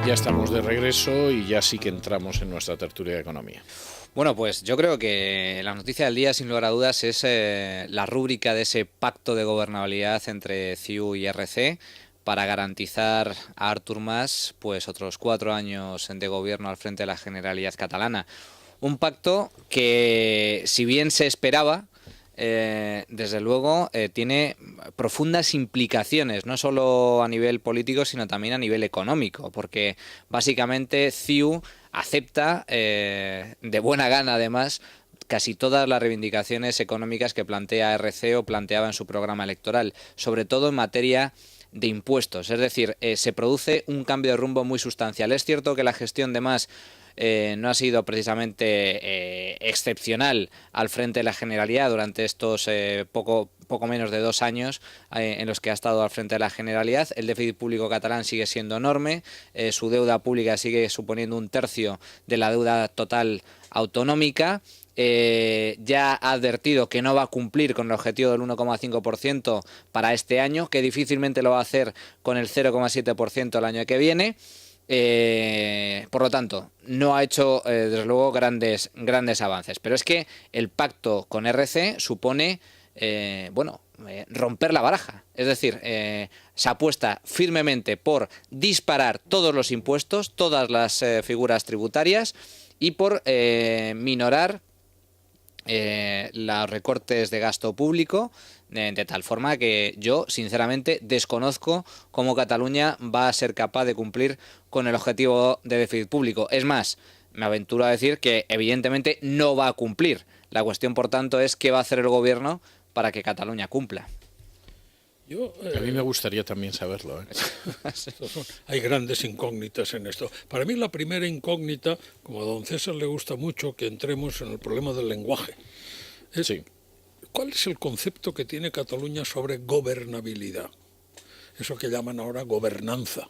Ya estamos de regreso y ya sí que entramos en nuestra tertulia de economía. Bueno, pues yo creo que la noticia del día, sin lugar a dudas, es la rúbrica de ese pacto de gobernabilidad entre CiU y RC para garantizar a Artur Mas pues otros 4 años de gobierno al frente de la Generalidad catalana. Un pacto que, si bien se esperaba, desde luego tiene profundas implicaciones, no solo a nivel político, sino también a nivel económico, porque básicamente CiU acepta de buena gana, además, casi todas las reivindicaciones económicas que plantea RC o planteaba en su programa electoral, sobre todo en materia de impuestos. Es decir, se produce un cambio de rumbo muy sustancial. Es cierto que la gestión de Mas no ha sido precisamente excepcional al frente de la Generalidad durante estos poco menos de 2 años en los que ha estado al frente de la Generalidad. El déficit público catalán sigue siendo enorme, su deuda pública sigue suponiendo 1/3 de la deuda total autonómica. Ya ha advertido que no va a cumplir con el objetivo del 1,5% para este año, que difícilmente lo va a hacer con el 0,7% el año que viene. Por lo tanto, no ha hecho desde luego grandes avances, pero es que el pacto con RC supone romper la baraja, es decir, se apuesta firmemente por disparar todos los impuestos, todas las figuras tributarias y por minorar los recortes de gasto público, de tal forma que yo sinceramente desconozco cómo Cataluña va a ser capaz de cumplir con el objetivo de déficit público. Es más, me aventuro a decir que evidentemente no va a cumplir. La cuestión, por tanto, es qué va a hacer el gobierno para que Cataluña cumpla. A mí me gustaría también saberlo. Hay grandes incógnitas en esto. Para mí la primera incógnita, como a don César le gusta mucho que entremos en el problema del lenguaje, es ¿cuál es el concepto que tiene Cataluña sobre gobernabilidad? Eso que llaman ahora gobernanza.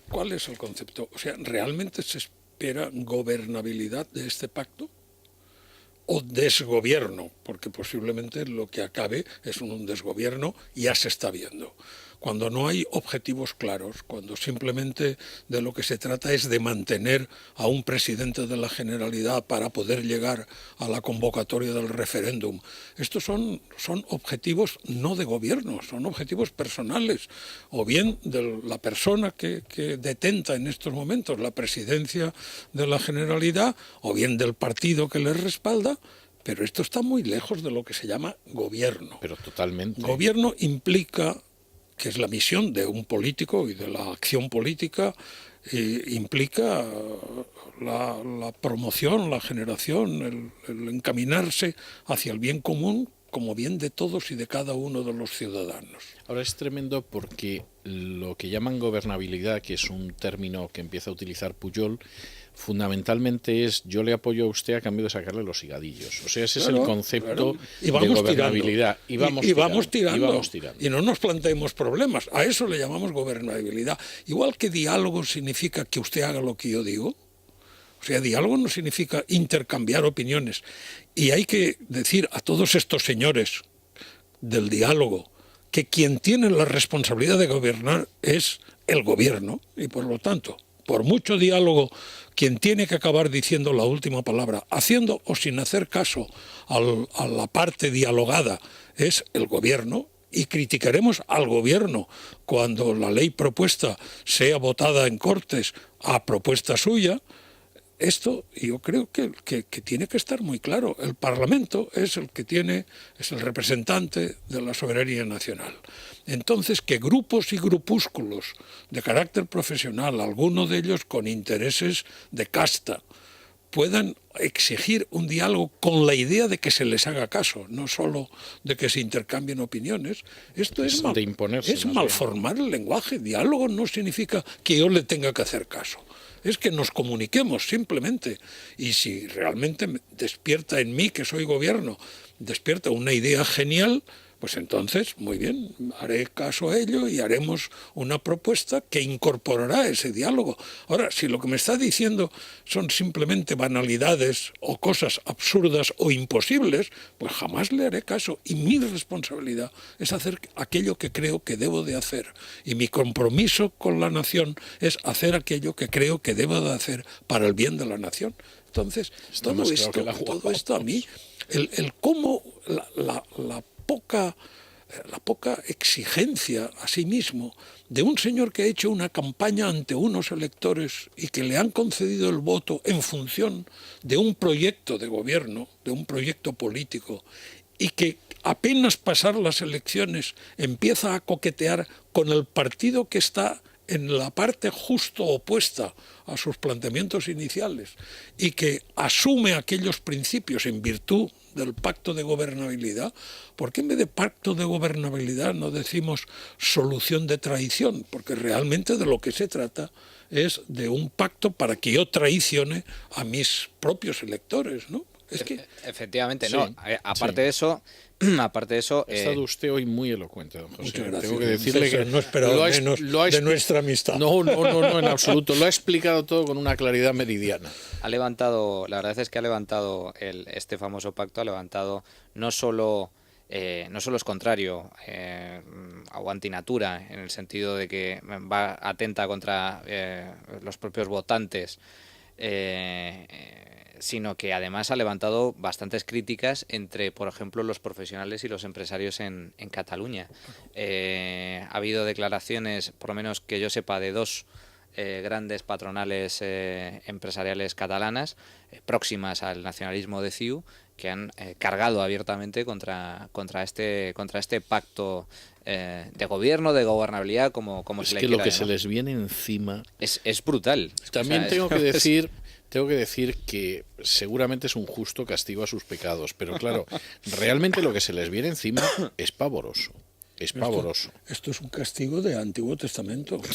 ¿Cuál es el concepto? O sea, ¿realmente se espera gobernabilidad de este pacto? O desgobierno, porque posiblemente lo que acabe es un desgobierno, ya se está viendo. Cuando no hay objetivos claros, cuando simplemente de lo que se trata es de mantener a un presidente de la Generalidad para poder llegar a la convocatoria del referéndum. Estos son objetivos no de gobierno, son objetivos personales, o bien de la persona que detenta en estos momentos la presidencia de la Generalidad, o bien del partido que les respalda. Pero esto está muy lejos de lo que se llama gobierno. Pero totalmente. Gobierno implica, que es la misión de un político y de la acción política, implica la promoción, la generación, el encaminarse hacia el bien común como bien de todos y de cada uno de los ciudadanos. Ahora es tremendo porque lo que llaman gobernabilidad, que es un término que empieza a utilizar Pujol, fundamentalmente es yo le apoyo a usted a cambio de sacarle los higadillos. O sea, ese es el concepto de gobernabilidad. Y vamos tirando. Y no nos planteemos problemas. A eso le llamamos gobernabilidad. Igual que diálogo significa que usted haga lo que yo digo. O sea, diálogo no significa intercambiar opiniones. Y hay que decir a todos estos señores del diálogo que quien tiene la responsabilidad de gobernar es el gobierno. Y por lo tanto, por mucho diálogo, quien tiene que acabar diciendo la última palabra, haciendo o sin hacer caso a la parte dialogada, es el gobierno. Y criticaremos al gobierno cuando la ley propuesta sea votada en Cortes a propuesta suya. Esto yo creo que tiene que estar muy claro. El Parlamento es el representante de la soberanía nacional. Entonces, que grupos y grupúsculos de carácter profesional, algunos de ellos con intereses de casta, puedan exigir un diálogo con la idea de que se les haga caso, no solo de que se intercambien opiniones. Esto es malformar el lenguaje. Diálogo no significa que yo le tenga que hacer caso. Es que nos comuniquemos simplemente. Y si realmente despierta en mí, que soy gobierno, despierta una idea genial, pues entonces, muy bien, haré caso a ello y haremos una propuesta que incorporará ese diálogo. Ahora, si lo que me está diciendo son simplemente banalidades o cosas absurdas o imposibles, pues jamás le haré caso. Y mi responsabilidad es hacer aquello que creo que debo de hacer. Y mi compromiso con la nación es hacer aquello que creo que debo de hacer para el bien de la nación. Entonces, todo esto a mí, el cómo la poca exigencia a sí mismo de un señor que ha hecho una campaña ante unos electores y que le han concedido el voto en función de un proyecto de gobierno, de un proyecto político, y que apenas pasar las elecciones empieza a coquetear con el partido que está en la parte justo opuesta a sus planteamientos iniciales y que asume aquellos principios en virtud del pacto de gobernabilidad. ¿Por qué en vez de pacto de gobernabilidad no decimos solución de traición? Porque realmente de lo que se trata es de un pacto para que yo traicione a mis propios electores, ¿no? Es que... Efectivamente, sí, no. Aparte de eso... Aparte de eso... Ha estado usted hoy muy elocuente, don José. Muchas gracias. Tengo que decirle que no esperaba menos de nuestra amistad. No, en absoluto. Lo ha explicado todo con una claridad meridiana. La verdad es que ha levantado este famoso pacto, ha levantado no solo es contrario o antinatura, en el sentido de que va atenta contra los propios votantes, sino que además ha levantado bastantes críticas entre, por ejemplo, los profesionales y los empresarios en Cataluña. Ha habido declaraciones, por lo menos que yo sepa, de dos grandes patronales empresariales catalanas próximas al nacionalismo de CiU, que han cargado abiertamente contra este pacto de gobierno, de gobernabilidad, como se le quiera llamar. Es que lo que se les viene encima es brutal. También tengo que decir que seguramente es un justo castigo a sus pecados, pero claro, realmente lo que se les viene encima es pavoroso. Es pavoroso. Esto es un castigo de Antiguo Testamento. Bueno,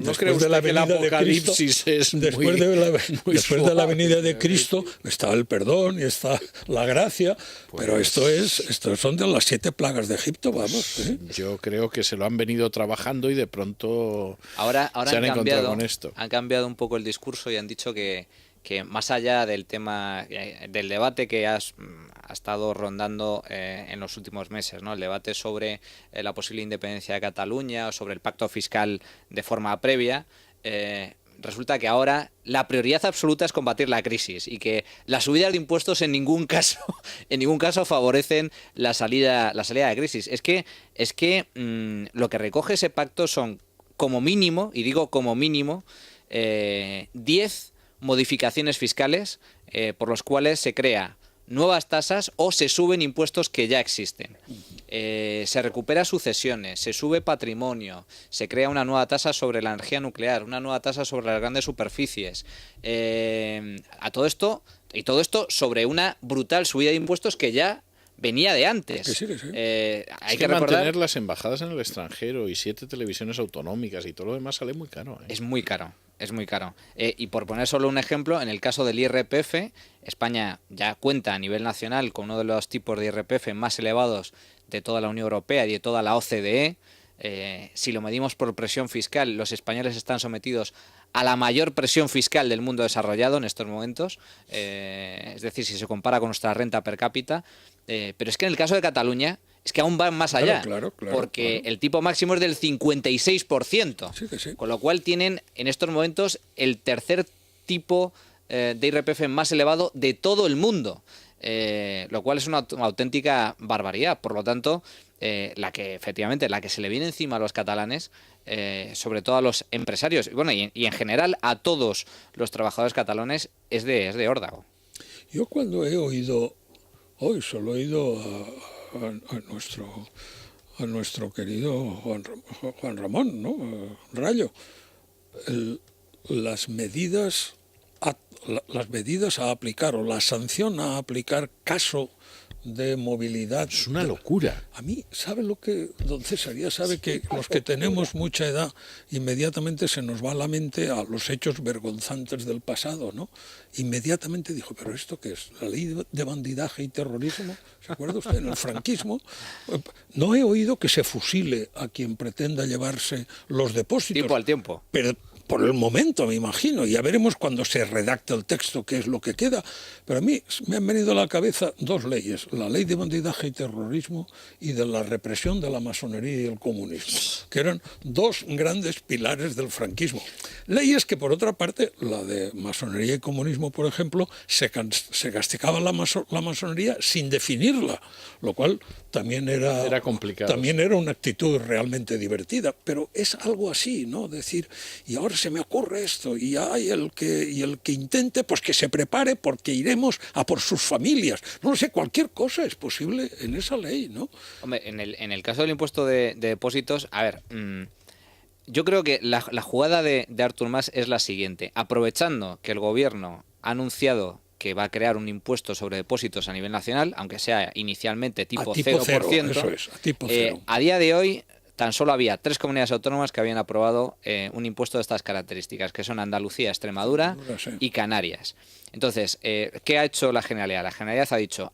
¿no cree usted que el Apocalipsis es después de la venida de Cristo está el perdón y está la gracia, pues, pero estos son de las 7 plagas de Egipto, vamos. Yo creo que se lo han venido trabajando y de pronto ahora se han encontrado con esto. Han cambiado un poco el discurso y han dicho que más allá del tema, del debate que ha estado rondando en los últimos meses, ¿no? El debate sobre la posible independencia de Cataluña o sobre el pacto fiscal de forma previa, resulta que ahora la prioridad absoluta es combatir la crisis y que las subidas de impuestos en ningún caso favorecen la salida de crisis. Es que lo que recoge ese pacto son como mínimo, y digo como mínimo, 10 modificaciones fiscales por los cuales se crea nuevas tasas o se suben impuestos que ya existen. Se recupera sucesiones, se sube patrimonio, se crea una nueva tasa sobre la energía nuclear, una nueva tasa sobre las grandes superficies. Todo esto sobre una brutal subida de impuestos que ya venía de antes. Sí. Hay que recordar, mantener las embajadas en el extranjero y 7 televisiones autonómicas y todo lo demás sale muy caro. Es muy caro. Y por poner solo un ejemplo, en el caso del IRPF, España ya cuenta a nivel nacional con uno de los tipos de IRPF más elevados de toda la Unión Europea y de toda la OCDE. Si lo medimos por presión fiscal, los españoles están sometidos a la mayor presión fiscal del mundo desarrollado en estos momentos, es decir, si se compara con nuestra renta per cápita. Pero es que en el caso de Cataluña es que aún van más allá, porque el tipo máximo es del 56%, Sí. Con lo cual tienen en estos momentos el tercer tipo de IRPF más elevado de todo el mundo, lo cual es una auténtica barbaridad. Por lo tanto, la que se le viene encima a los catalanes, sobre todo a los empresarios, y en general a todos los trabajadores catalanes, es de órdago. Yo cuando he oído, hoy solo he oído a nuestro querido Juan Ramón, ¿no? Rayo, las medidas a aplicar o la sanción a aplicar caso de movilidad. Es una locura. A mí, ¿sabe lo que, don César? Ya sabe que los que tenemos mucha edad, inmediatamente se nos va a la mente a los hechos vergonzantes del pasado, ¿no? Inmediatamente dijo, ¿pero esto qué es? ¿La ley de bandidaje y terrorismo? ¿Se acuerda usted? En el franquismo no he oído que se fusile a quien pretenda llevarse los depósitos. Tiempo al tiempo. Pero por el momento, me imagino. Ya veremos cuando se redacte el texto qué es lo que queda. Pero a mí me han venido a la cabeza dos leyes. La ley de bandidaje y terrorismo y de la represión de la masonería y el comunismo, que eran dos grandes pilares del franquismo. Leyes que, por otra parte, la de masonería y comunismo, por ejemplo, se castigaba la masonería sin definirla, lo cual también era complicado. También era una actitud realmente divertida. Pero es algo así, ¿no? Decir, y ahora se me ocurre esto, y hay el que intente, pues que se prepare porque iremos a por sus familias. No lo sé, cualquier cosa es posible en esa ley, ¿no? Hombre, en el caso del impuesto de depósitos, a ver, yo creo que la jugada de Artur Mas es la siguiente. Aprovechando que el gobierno ha anunciado que va a crear un impuesto sobre depósitos a nivel nacional, aunque sea inicialmente tipo 0%, eso es, a tipo cero. A día de hoy tan solo había 3 comunidades autónomas que habían aprobado un impuesto de estas características, que son Andalucía, Extremadura y Canarias. Entonces, ¿qué ha hecho la Generalidad? La Generalidad ha dicho,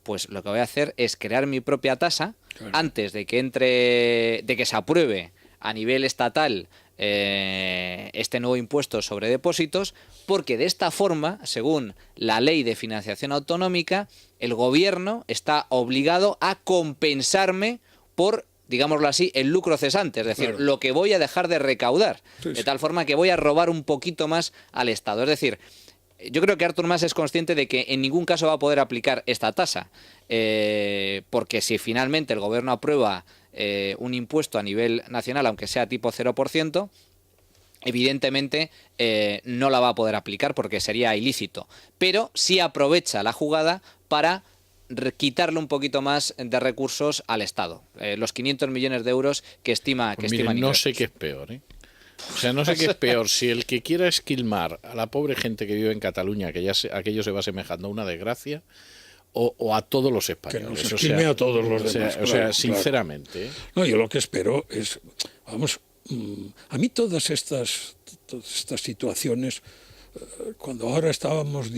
pues lo que voy a hacer es crear mi propia tasa antes de que se apruebe a nivel estatal este nuevo impuesto sobre depósitos, porque de esta forma, según la Ley de Financiación Autonómica, el gobierno está obligado a compensarme por, digámoslo así, el lucro cesante, es decir, lo que voy a dejar de recaudar, de tal forma que voy a robar un poquito más al Estado. Es decir, yo creo que Artur Mas es consciente de que en ningún caso va a poder aplicar esta tasa, porque si finalmente el gobierno aprueba un impuesto a nivel nacional, aunque sea tipo 0%, evidentemente no la va a poder aplicar porque sería ilícito. Pero sí aprovecha la jugada para quitarle un poquito más de recursos al Estado. Los 500 millones de euros que estima no sé qué es peor, ¿eh? O sea, no sé qué es peor, si el que quiera esquilmar a la pobre gente que vive en Cataluña, que aquello se va asemejando a una desgracia, o a todos los españoles. Que nos esquilme a todos los demás. O sea, sinceramente. ¿Eh? No, yo lo que espero es, a mí todas estas situaciones, cuando ahora estábamos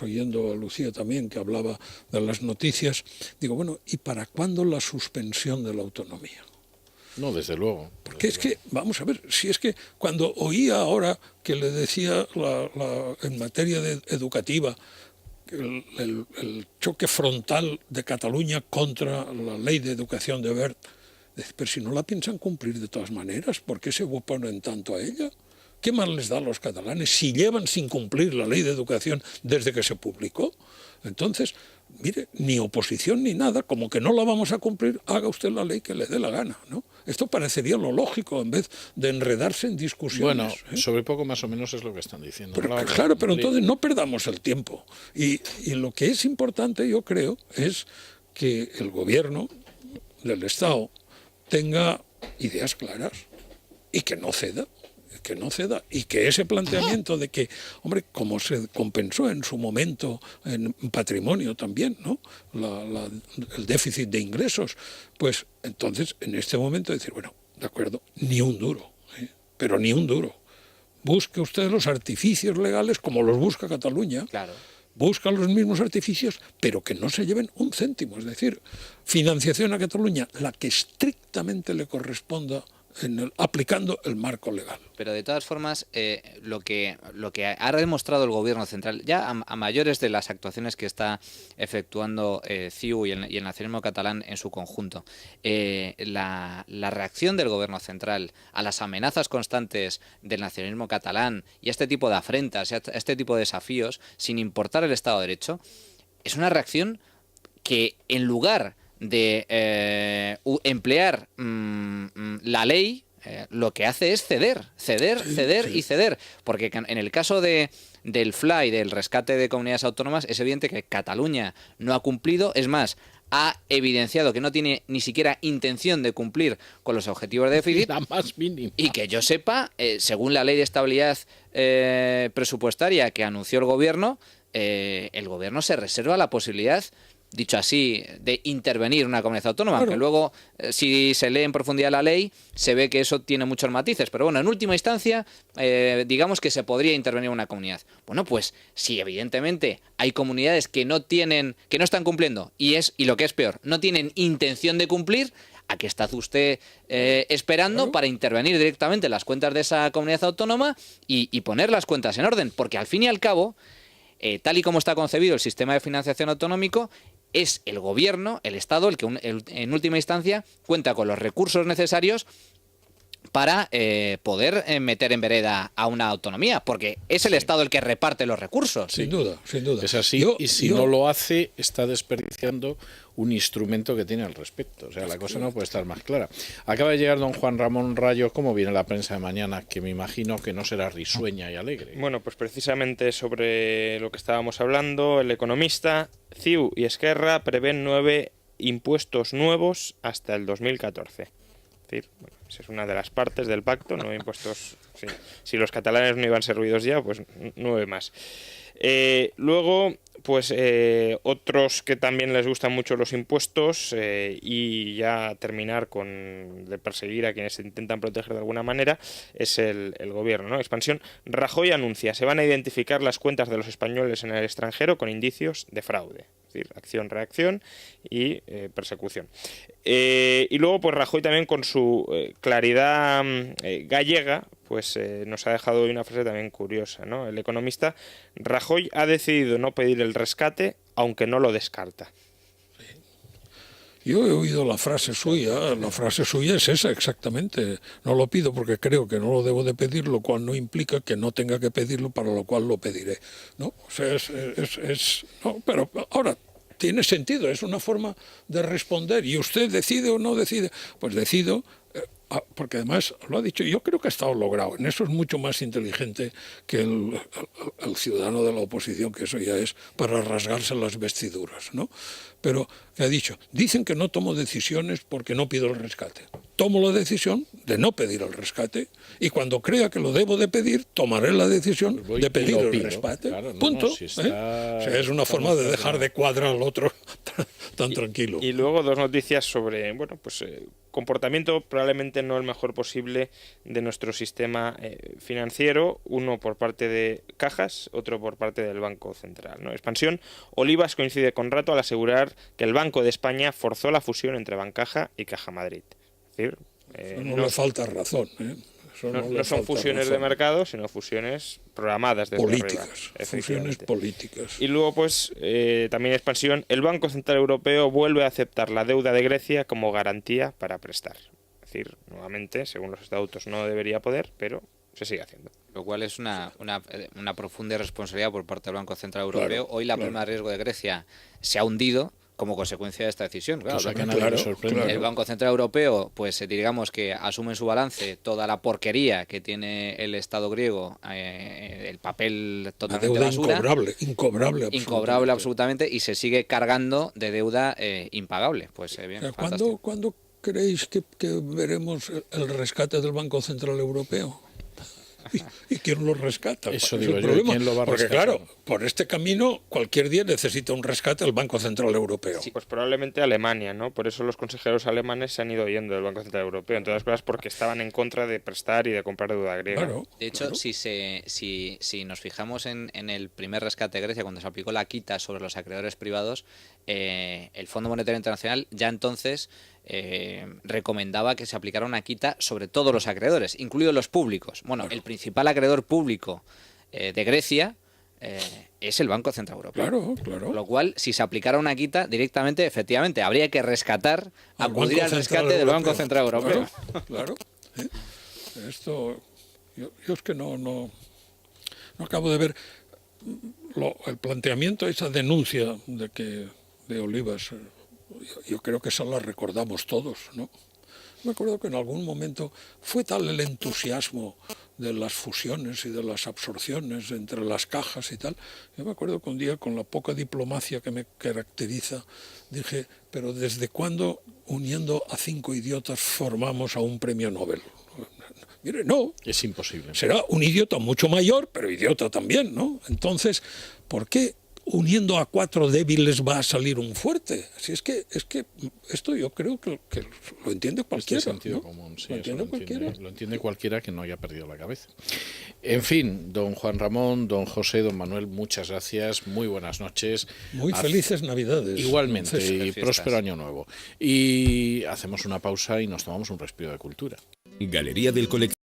oyendo a Lucía también, que hablaba de las noticias, digo, bueno, ¿y para cuándo la suspensión de la autonomía? No, desde luego. Porque es que, vamos a ver, si es que cuando oía ahora que le decía en materia educativa el choque frontal de Cataluña contra la ley de educación de Wert, pero si no la piensan cumplir de todas maneras, ¿por qué se oponen tanto a ella? ¿Qué más les da a los catalanes si llevan sin cumplir la ley de educación desde que se publicó? Entonces, mire, ni oposición ni nada, como que no la vamos a cumplir, haga usted la ley que le dé la gana, ¿no? Esto parecería lo lógico en vez de enredarse en discusiones. Bueno, sobre poco más o menos es lo que están diciendo. Pero, claro, pero entonces no perdamos el tiempo. Y lo que es importante, yo creo, es que el gobierno del Estado tenga ideas claras y que no ceda. Y que ese planteamiento de que, hombre, como se compensó en su momento en patrimonio también, ¿no? El déficit de ingresos, pues entonces en este momento decir, bueno, de acuerdo, ni un duro, pero ni un duro. Busque usted los artificios legales como los busca Cataluña. Claro. Buscan los mismos artificios, pero que no se lleven un céntimo. Es decir, financiación a Cataluña, la que estrictamente le corresponda aplicando el marco legal. Pero de todas formas, lo que ha demostrado el gobierno central, ya a mayores de las actuaciones que está efectuando CiU y el nacionalismo catalán en su conjunto, la reacción del gobierno central a las amenazas constantes del nacionalismo catalán y a este tipo de afrentas, a este tipo de desafíos, sin importar el Estado de Derecho, es una reacción que, en lugar de emplear la ley, lo que hace es ceder, porque en el caso del FLA y del rescate de comunidades autónomas es evidente que Cataluña no ha cumplido, es más, ha evidenciado que no tiene ni siquiera intención de cumplir con los objetivos de déficit, la más mínima. Y que yo sepa, según la ley de estabilidad presupuestaria que anunció el gobierno se reserva la posibilidad dicho así, de intervenir una comunidad autónoma, aunque luego, si se lee en profundidad la ley, se ve que eso tiene muchos matices. Pero bueno, en última instancia, digamos que se podría intervenir una comunidad. Bueno, pues si evidentemente hay comunidades que no están cumpliendo, y lo que es peor, no tienen intención de cumplir, ¿a qué está usted esperando para intervenir directamente en las cuentas de esa comunidad autónoma y poner las cuentas en orden? Porque al fin y al cabo, tal y como está concebido el sistema de financiación autonómico, es el gobierno, el Estado, el que en última instancia cuenta con los recursos necesarios para poder meter en vereda a una autonomía, porque es el Estado el que reparte los recursos. Sin duda, sin duda. Es así, y si no lo hace, está desperdiciando un instrumento que tiene al respecto. O sea, la cosa no puede estar más clara. Acaba de llegar don Juan Ramón Rayo. ¿Cómo viene la prensa de mañana? Que me imagino que no será risueña y alegre. Bueno, pues precisamente sobre lo que estábamos hablando, El Economista, CiU y Esquerra prevén 9 impuestos nuevos hasta el 2014. Es decir, bueno, esa es una de las partes del pacto, 9 impuestos. Sí. Si los catalanes no iban a ser ruidos ya, pues 9 más. Luego, pues otros que también les gustan mucho los impuestos y ya terminar con de perseguir a quienes se intentan proteger de alguna manera es el gobierno, ¿no? Expansión. Rajoy anuncia, se van a identificar las cuentas de los españoles en el extranjero con indicios de fraude. Es decir, acción-reacción y persecución. Y luego, pues Rajoy también con su claridad gallega, pues nos ha dejado hoy una frase también curiosa, ¿no? El Economista, Rajoy ha decidido no pedir el rescate, aunque no lo descarta. Yo he oído la frase suya es esa exactamente. No lo pido porque creo que no lo debo de pedir, lo cual no implica que no tenga que pedirlo, para lo cual lo pediré. ¿No? O sea, no, pero ahora tiene sentido, es una forma de responder. ¿Y usted decide o no decide? Pues decido. Porque además, lo ha dicho, yo creo que ha estado logrado. En eso es mucho más inteligente que el ciudadano de la oposición, que eso ya es para rasgarse las vestiduras, ¿no? Pero, que ha dicho, dicen que no tomo decisiones porque no pido el rescate. Tomo la decisión de no pedir el rescate y cuando crea que lo debo de pedir, tomaré la decisión de pedir el rescate. Claro, punto. No, si está, o sea, es una forma de dejar de cuadrar al otro tan tranquilo. Y luego 2 noticias sobre, bueno, pues comportamiento probablemente no el mejor posible de nuestro sistema financiero, uno por parte de Cajas, otro por parte del Banco Central, ¿no? Expansión. Olivas coincide con Rato al asegurar que el Banco de España forzó la fusión entre Bancaja y Caja Madrid. Es decir, no le falta razón, ¿eh? No son fusiones de mercado, sino fusiones programadas desde políticas, arriba, fusiones políticas. Y luego, pues, también expansión, el Banco Central Europeo vuelve a aceptar la deuda de Grecia como garantía para prestar. Es decir, nuevamente, según los estatutos no debería poder, pero se sigue haciendo. Lo cual es una profunda irresponsabilidad por parte del Banco Central Europeo. Hoy la prima de riesgo de Grecia se ha hundido como consecuencia de esta decisión. Claro, el Banco Central Europeo, pues digamos que asume en su balance toda la porquería que tiene el Estado griego, el papel totalmente basura, incobrable absolutamente, y se sigue cargando de deuda impagable. Pues bien, o sea, ¿cuándo creéis que veremos el rescate del Banco Central Europeo? ¿Y quién lo rescata? Eso digo yo, ¿quién lo va a rescatar? Porque claro, por este camino cualquier día necesita un rescate el Banco Central Europeo. Sí, pues probablemente Alemania, ¿no? Por eso los consejeros alemanes se han ido yendo del Banco Central Europeo, entre otras cosas porque estaban en contra de prestar y de comprar deuda griega. Claro, de hecho, si nos fijamos en el primer rescate de Grecia, cuando se aplicó la quita sobre los acreedores privados, el Fondo Monetario Internacional ya entonces recomendaba que se aplicara una quita sobre todos los acreedores, incluidos los públicos. Bueno, el principal acreedor público de Grecia es el Banco Central Europeo. Claro. Lo cual, si se aplicara una quita directamente, efectivamente, habría que rescatar, acudir al rescate del Banco Central Europeo. Claro. Esto, yo es que no acabo de ver el planteamiento, esa denuncia de Olivas. Yo creo que esa la recordamos todos, ¿no? Me acuerdo que en algún momento fue tal el entusiasmo de las fusiones y de las absorciones entre las cajas y tal. Yo me acuerdo que un día, con la poca diplomacia que me caracteriza, dije, pero ¿desde cuándo uniendo a 5 idiotas formamos a un premio Nobel? Mire, no. Es imposible. Será un idiota mucho mayor, pero idiota también, ¿no? Entonces, ¿por qué uniendo a 4 débiles va a salir un fuerte. Así es que esto yo creo que lo entiende cualquiera. Este sentido ¿no? común, sí, ¿Lo entiende cualquiera? Lo entiende cualquiera que no haya perdido la cabeza. En fin, don Juan Ramón, don José, don Manuel, muchas gracias, muy buenas noches. Muy felices Navidades. Igualmente, y próspero año nuevo. Y hacemos una pausa y nos tomamos un respiro de cultura. Galería del Colectivo.